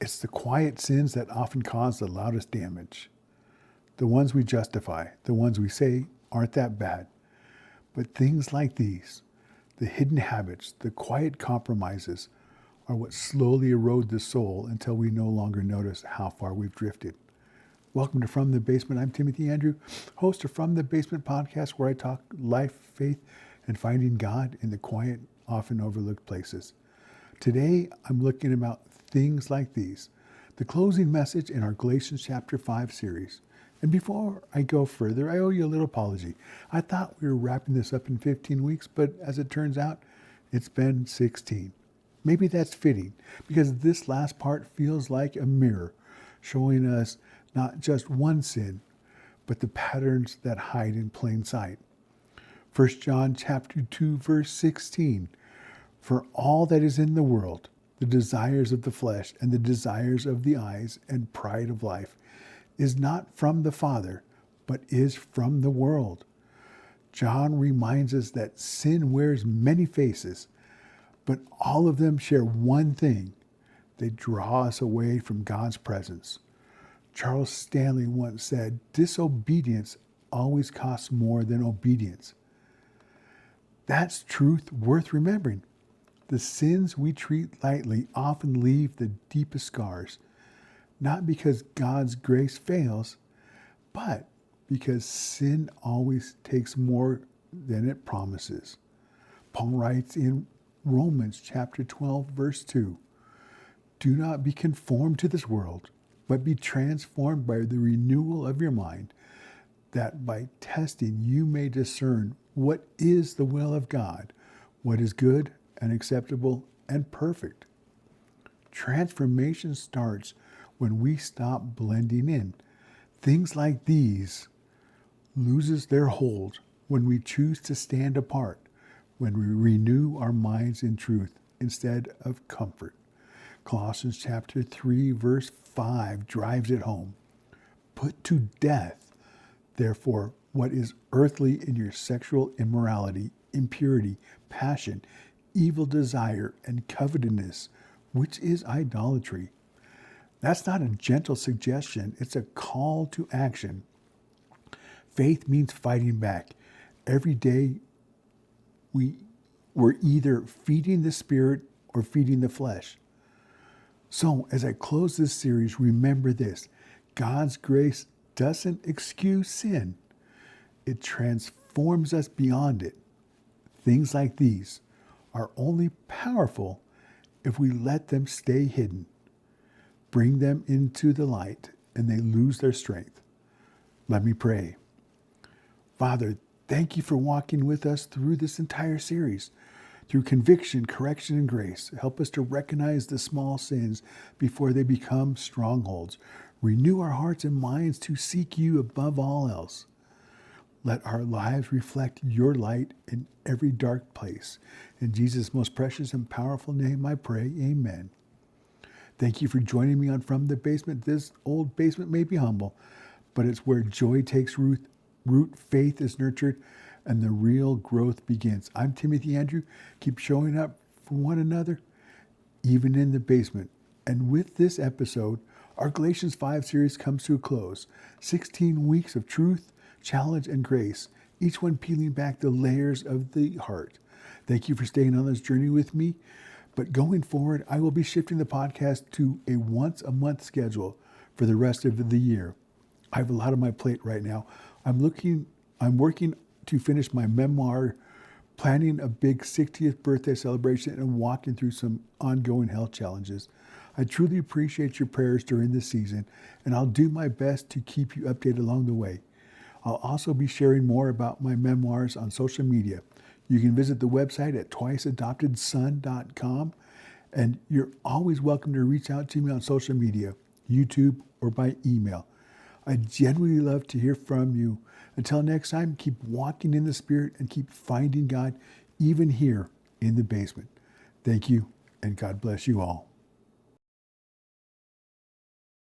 It's the quiet sins that often cause the loudest damage. The ones we justify, the ones we say aren't that bad. But things like these, the hidden habits, the quiet compromises, are what slowly erode the soul until we no longer notice how far we've drifted. Welcome to From the Basement. I'm Timothy Andrew, host of From the Basement podcast, where I talk life, faith, and finding God in the quiet, often overlooked places. Today, I'm looking about things like these, the closing message in our Galatians chapter 5 series. And before I go further, I owe you a little apology. I thought we were wrapping this up in 15 weeks, but as it turns out, it's been 16. Maybe that's fitting, because this last part feels like a mirror, showing us not just one sin, but the patterns that hide in plain sight. 1 John chapter 2, verse 16. For all that is in the world, the desires of the flesh and the desires of the eyes and pride of life, is not from the Father, but is from the world. John reminds us that sin wears many faces, but all of them share one thing. They draw us away from God's presence. Charles Stanley once said, disobedience always costs more than obedience. That's truth worth remembering. The sins we treat lightly often leave the deepest scars, not because God's grace fails, but because sin always takes more than it promises. Paul writes in Romans chapter 12, verse 2, do not be conformed to this world, but be transformed by the renewal of your mind, that by testing you may discern what is the will of God, what is good and acceptable and perfect. Transformation starts when we stop blending in. Things like these loses their hold when we choose to stand apart, when we renew our minds in truth instead of comfort. Colossians chapter 3, verse 5 drives it home. Put to death, therefore, what is earthly in your sexual immorality, impurity, passion, evil desire, and covetousness, which is idolatry. That's not a gentle suggestion. It's a call to action. Faith means fighting back. Every day, we're either feeding the spirit or feeding the flesh. So, as I close this series, remember this. God's grace doesn't excuse sin. It transforms us beyond it. Things like these are only powerful if we let them stay hidden. Bring them into the light and they lose their strength. Let me pray. Father, thank you for walking with us through this entire series. Through conviction, correction, and grace, help us to recognize the small sins before they become strongholds. Renew our hearts and minds to seek you above all else. Let our lives reflect your light in every dark place. In Jesus' most precious and powerful name I pray, amen. Thank you for joining me on From the Basement. This old basement may be humble, but it's where joy takes root, faith is nurtured, and the real growth begins. I'm Timothy Andrew. Keep showing up for one another, even in the basement. And with this episode, our Galatians 5 series comes to a close. 16 weeks of truth, challenge, and grace, each one peeling back the layers of the heart. Thank you for staying on this journey with me. But going forward, I will be shifting the podcast to a once-a-month schedule for the rest of the year. I have a lot on my plate right now. I'm working to finish my memoir, planning a big 60th birthday celebration, and walking through some ongoing health challenges. I truly appreciate your prayers during this season, and I'll do my best to keep you updated along the way. I'll also be sharing more about my memoirs on social media. You can visit the website at twiceadoptedson.com, and you're always welcome to reach out to me on social media, YouTube, or by email. I genuinely love to hear from you. Until next time, keep walking in the Spirit and keep finding God even here in the basement. Thank you, and God bless you all.